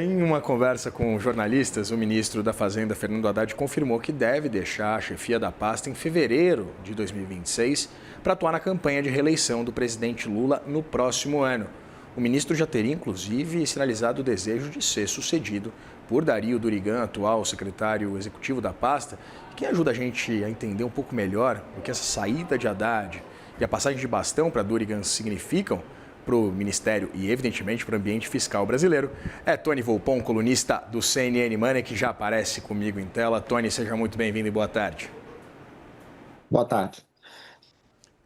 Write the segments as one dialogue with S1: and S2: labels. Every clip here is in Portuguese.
S1: Em uma conversa com jornalistas, o ministro da Fazenda, Fernando Haddad, confirmou que deve deixar a chefia da pasta em fevereiro de 2026 para atuar na campanha de reeleição do presidente Lula no próximo ano. O ministro já teria, inclusive, sinalizado o desejo de ser sucedido por Dario Durigan, atual secretário executivo da pasta, que ajuda a gente a entender um pouco melhor o que essa saída de Haddad e a passagem de bastão para Durigan significam para o Ministério e, evidentemente, para o ambiente fiscal brasileiro. É Tony Volpon, colunista do CNN Money, que já aparece comigo em tela. Tony, seja muito bem-vindo e boa tarde.
S2: Boa tarde.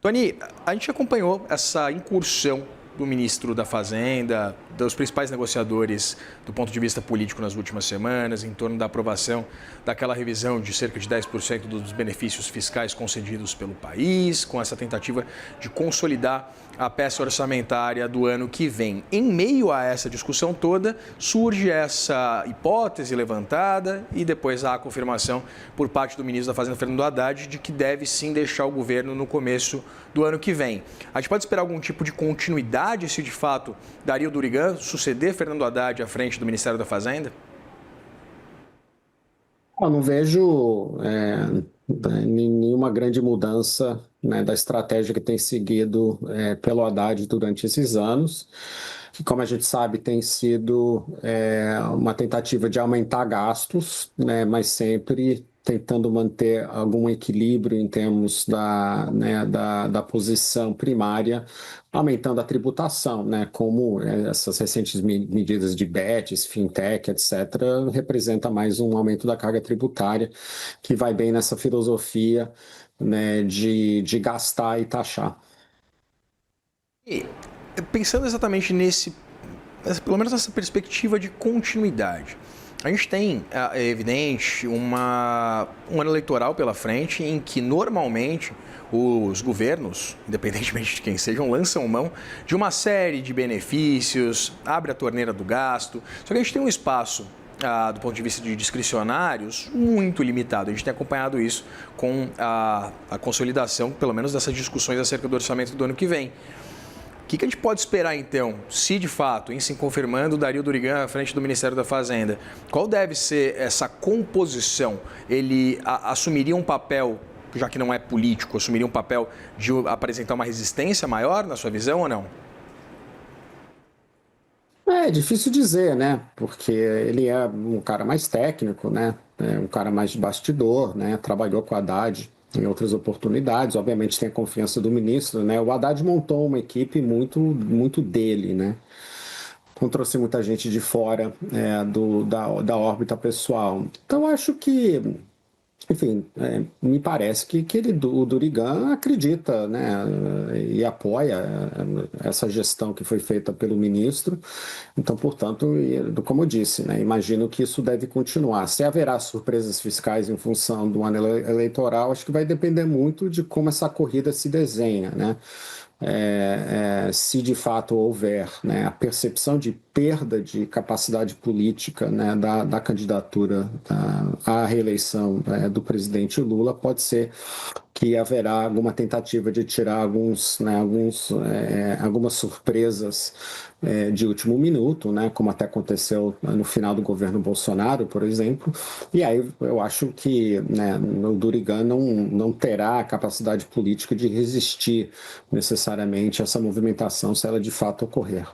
S1: Tony, a gente acompanhou essa incursão do ministro da Fazenda, dos principais negociadores do ponto de vista político nas últimas semanas, em torno da aprovação daquela revisão de cerca de 10% dos benefícios fiscais concedidos pelo país, com essa tentativa de consolidar a peça orçamentária do ano que vem. Em meio a essa discussão toda, surge essa hipótese levantada e depois há a confirmação por parte do ministro da Fazenda, Fernando Haddad, de que deve sim deixar o governo no começo do ano que vem. A gente pode esperar algum tipo de continuidade se de fato Dario Durigan suceder Fernando Haddad à frente do Ministério da Fazenda?
S2: Eu não vejo nenhuma grande mudança, né, da estratégia que tem seguido pelo Haddad durante esses anos, que, como a gente sabe, tem sido uma tentativa de aumentar gastos, né, mas sempre tentando manter algum equilíbrio em termos da posição primária, aumentando a tributação, né, como essas recentes medidas de BETs, fintech, etc., representa mais um aumento da carga tributária, que vai bem nessa filosofia, né, de gastar e taxar.
S1: E pensando exatamente pelo menos nessa perspectiva de continuidade, a gente tem, é evidente, um ano eleitoral pela frente em que normalmente os governos, independentemente de quem sejam, lançam mão de uma série de benefícios, abre a torneira do gasto. Só que a gente tem um espaço, do ponto de vista de discricionários, muito limitado. A gente tem acompanhado isso com a consolidação, pelo menos, dessas discussões acerca do orçamento do ano que vem. O que a gente pode esperar, então, se de fato, em se confirmando o Dario Durigan à frente do Ministério da Fazenda, qual deve ser essa composição? Ele assumiria um papel, já que não é político, assumiria um papel de apresentar uma resistência maior, na sua visão, ou não?
S2: É difícil dizer, né? Porque ele é um cara mais técnico, né? É um cara mais de bastidor, né? Trabalhou com a Haddad em outras oportunidades, obviamente tem a confiança do ministro, né? O Haddad montou uma equipe muito dele, né? Não trouxe muita gente de fora da órbita pessoal. Então, acho que, enfim, me parece que o Durigan acredita, né, e apoia essa gestão que foi feita pelo ministro. Então, portanto, como eu disse, né, imagino que isso deve continuar. Se haverá surpresas fiscais em função do ano eleitoral, acho que vai depender muito de como essa corrida se desenha, né? Se de fato houver, né, a percepção de perda de capacidade política, né, da candidatura à reeleição do presidente Lula, pode ser que haverá alguma tentativa de tirar algumas surpresas de último minuto, né, como até aconteceu no final do governo Bolsonaro, por exemplo. E aí eu acho que, né, o Durigan não terá a capacidade política de resistir necessariamente a essa movimentação se ela de fato ocorrer.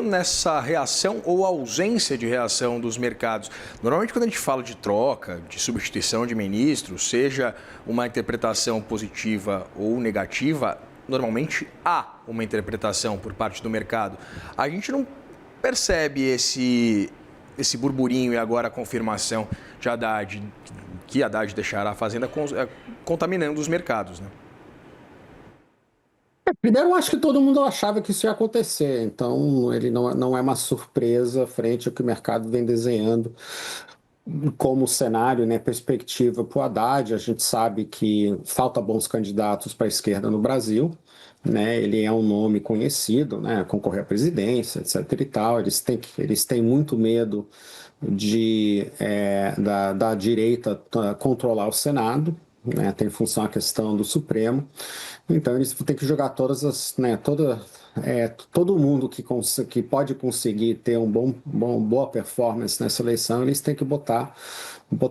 S1: Nessa reação ou ausência de reação dos mercados. Normalmente, quando a gente fala de troca, de substituição de ministro, seja uma interpretação positiva ou negativa, normalmente há uma interpretação por parte do mercado. A gente não percebe esse burburinho e agora a confirmação de Haddad, que Haddad deixará a Fazenda contaminando os mercados, né?
S2: Primeiro, eu acho que todo mundo achava que isso ia acontecer, então ele não é uma surpresa frente ao que o mercado vem desenhando como cenário, né, perspectiva para o Haddad. A gente sabe que falta bons candidatos para a esquerda no Brasil, né? Ele é um nome conhecido, né, concorrer à presidência, etc. e tal. Eles têm muito medo da direita controlar o Senado, né, tem em função a questão do Supremo. Então eles têm que jogar todas todo mundo que pode conseguir ter boa performance nessa eleição, eles têm que botar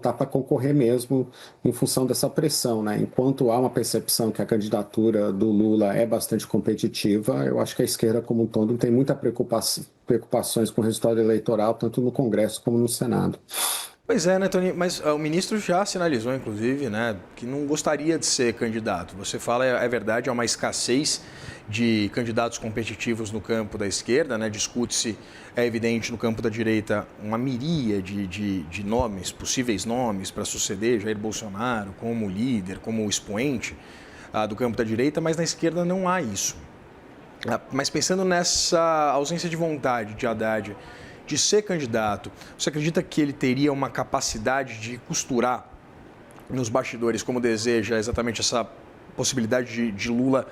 S2: para concorrer mesmo em função dessa pressão, né? Enquanto há uma percepção que a candidatura do Lula é bastante competitiva, eu acho que a esquerda como um todo tem muita preocupações com o resultado eleitoral, tanto no Congresso como no Senado.
S1: Pois é, né, Tony? Mas o ministro já sinalizou, inclusive, né, que não gostaria de ser candidato. Você fala, é verdade, há uma escassez de candidatos competitivos no campo da esquerda, né? Discute-se, é evidente, no campo da direita, uma miríade de nomes, possíveis nomes para suceder Jair Bolsonaro como líder, como expoente do campo da direita, mas na esquerda não há isso. Mas pensando nessa ausência de vontade de Haddad de ser candidato, você acredita que ele teria uma capacidade de costurar nos bastidores, como deseja exatamente essa possibilidade de Lula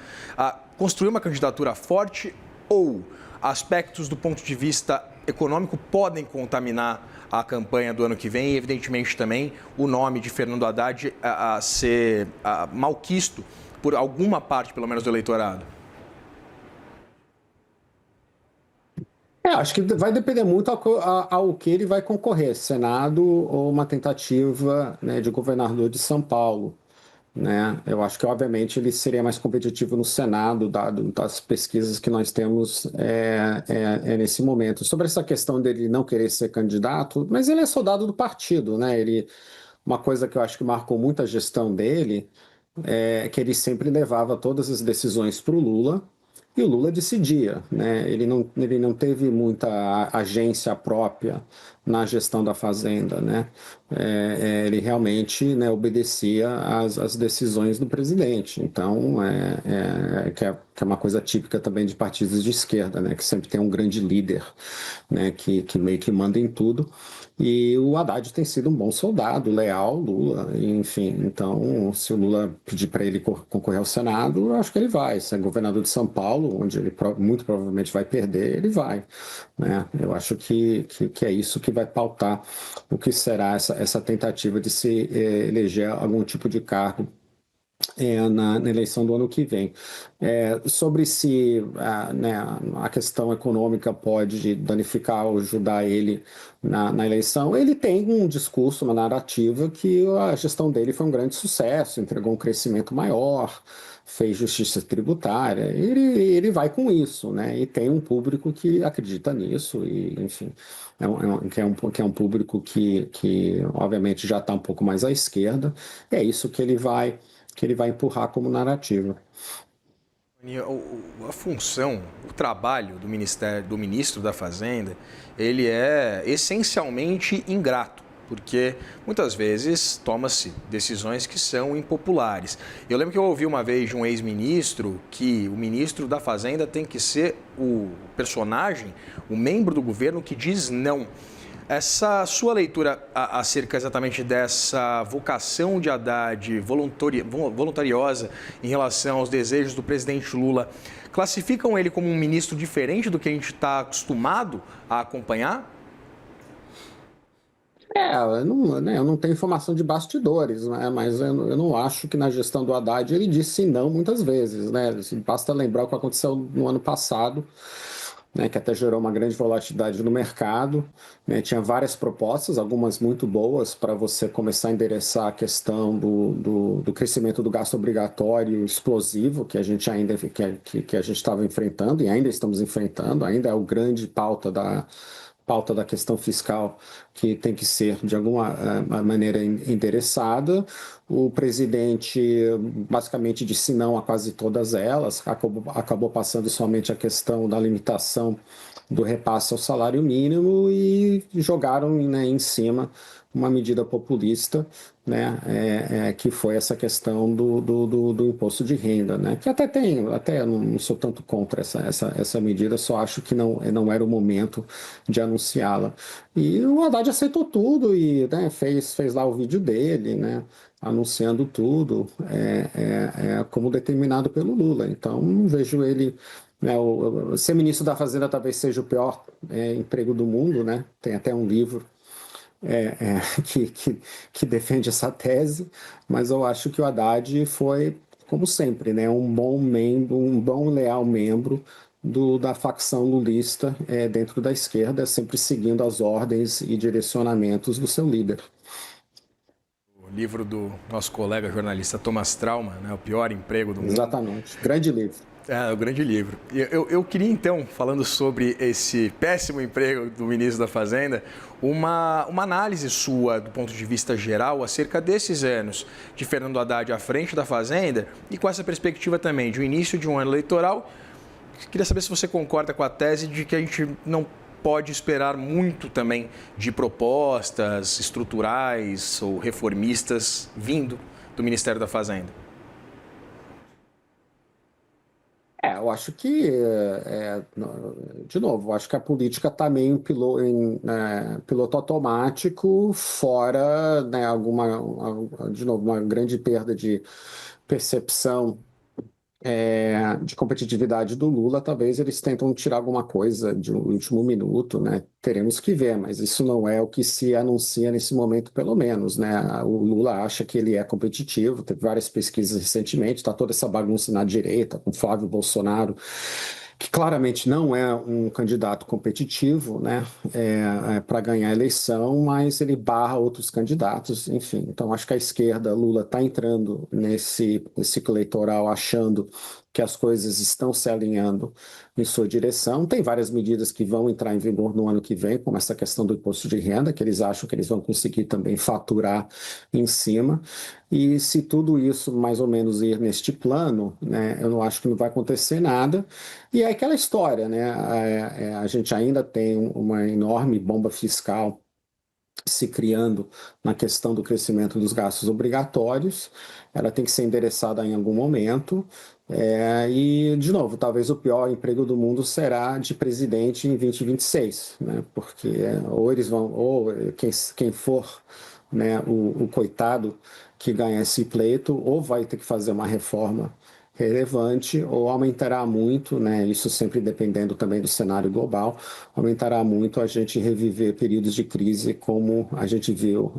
S1: construir uma candidatura forte, ou aspectos do ponto de vista econômico podem contaminar a campanha do ano que vem e, evidentemente, também o nome de Fernando Haddad a ser malquisto por alguma parte, pelo menos, do eleitorado?
S2: Acho que vai depender muito ao que ele vai concorrer, Senado ou uma tentativa, né, de governador de São Paulo, né? Eu acho que, obviamente, ele seria mais competitivo no Senado, dado das pesquisas que nós temos nesse momento. Sobre essa questão dele não querer ser candidato, mas ele é soldado do partido, né? Uma coisa que eu acho que marcou muito a gestão dele é que ele sempre levava todas as decisões para o Lula, e o Lula decidia, né? Ele não teve muita agência própria na gestão da Fazenda, né? Ele realmente, né, obedecia às decisões do presidente. Então, que é uma coisa típica também de partidos de esquerda, né? Que sempre tem um grande líder, né? Que meio que manda em tudo. E o Haddad tem sido um bom soldado, leal, Lula, enfim. Então, se o Lula pedir para ele concorrer ao Senado, eu acho que ele vai. Se é governador de São Paulo, onde ele muito provavelmente vai perder, ele vai, né? Eu acho que é isso que vai pautar o que será essa tentativa de se eleger algum tipo de cargo na eleição do ano que vem. Sobre se né, a questão econômica pode danificar ou ajudar ele na eleição, ele tem um discurso, uma narrativa que a gestão dele foi um grande sucesso, entregou um crescimento maior, fez justiça tributária, ele vai com isso, né? E tem um público que acredita nisso, e enfim, que é um público que obviamente já está um pouco mais à esquerda, é isso que ele vai empurrar como narrativa.
S1: A função, o trabalho do Ministério, do ministro da Fazenda, ele é essencialmente ingrato, porque muitas vezes toma-se decisões que são impopulares. Eu lembro que eu ouvi uma vez de um ex-ministro que o ministro da Fazenda tem que ser o personagem, o membro do governo que diz não. Essa sua leitura acerca exatamente dessa vocação de Haddad voluntariosa em relação aos desejos do presidente Lula, classificam ele como um ministro diferente do que a gente está acostumado a acompanhar?
S2: Eu não tenho informação de bastidores, né? Mas eu não acho que na gestão do Haddad ele disse não muitas vezes, né? Basta lembrar o que aconteceu no ano passado, né, que até gerou uma grande volatilidade no mercado, né? Tinha várias propostas, algumas muito boas, para você começar a endereçar a questão do crescimento do gasto obrigatório explosivo, que a gente ainda que a gente estava enfrentando e ainda estamos enfrentando, ainda é o grande pauta da questão fiscal que tem que ser, de alguma maneira, endereçada. O presidente basicamente disse não a quase todas elas, acabou passando somente a questão da limitação do repasse ao salário mínimo e jogaram, né, em cima uma medida populista, né, que foi essa questão do imposto de renda, né, que até não sou tanto contra essa medida, só acho que não era o momento de anunciá-la. E o Haddad aceitou tudo e, né, fez lá o vídeo dele, né, anunciando tudo, como determinado pelo Lula. Então, não vejo ele, né, ser ministro da Fazenda talvez seja o pior emprego do mundo, né? Tem até um livro que defende essa tese, mas eu acho que o Haddad foi, como sempre, né, um bom membro, um bom leal membro da facção lulista dentro da esquerda, sempre seguindo as ordens e direcionamentos do seu líder.
S1: O livro do nosso colega jornalista Thomas Trauman, né, O Pior Emprego do Mundo.
S2: Exatamente, grande livro.
S1: É, o grande livro. Eu queria, então, falando sobre esse péssimo emprego do ministro da Fazenda, uma análise sua, do ponto de vista geral, acerca desses anos de Fernando Haddad à frente da Fazenda e com essa perspectiva também de um início de um ano eleitoral. Queria saber se você concorda com a tese de que a gente não pode esperar muito também de propostas estruturais ou reformistas vindo do Ministério da Fazenda.
S2: Eu acho que, de novo, acho que a política está meio em piloto automático, fora, né, de novo, uma grande perda de percepção de competitividade do Lula. Talvez eles tentam tirar alguma coisa de um último minuto, né? Teremos que ver, mas isso não é o que se anuncia nesse momento, pelo menos, né? O Lula acha que ele é competitivo, teve várias pesquisas recentemente, está toda essa bagunça na direita, com Flávio Bolsonaro, que claramente não é um candidato competitivo, né, para ganhar a eleição, mas ele barra outros candidatos, enfim. Então, acho que a esquerda, Lula, está entrando nesse ciclo eleitoral achando que as coisas estão se alinhando em sua direção. Tem várias medidas que vão entrar em vigor no ano que vem, como essa questão do imposto de renda, que eles acham que eles vão conseguir também faturar em cima. E se tudo isso mais ou menos ir neste plano, né, eu não acho que não vai acontecer nada. E é aquela história, né? A gente ainda tem uma enorme bomba fiscal se criando na questão do crescimento dos gastos obrigatórios. Ela tem que ser endereçada em algum momento. E, de novo, talvez o pior emprego do mundo será de presidente em 2026, né? Porque ou eles vão, ou quem for, né, o coitado que ganha esse pleito, ou vai ter que fazer uma reforma relevante, ou aumentará muito, né, isso sempre dependendo também do cenário global, aumentará muito a gente reviver períodos de crise como a gente viu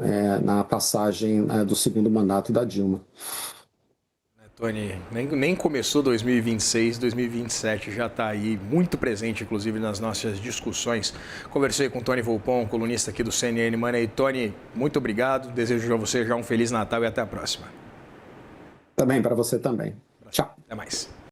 S2: na passagem do segundo mandato da Dilma.
S1: Tony, nem começou 2026, 2027 já está aí muito presente, inclusive nas nossas discussões. Conversei com Tony Volpon, colunista aqui do CNN Money. Tony, muito obrigado, desejo a você já um Feliz Natal e até a próxima.
S2: Também para você também. Tchau.
S1: Até mais.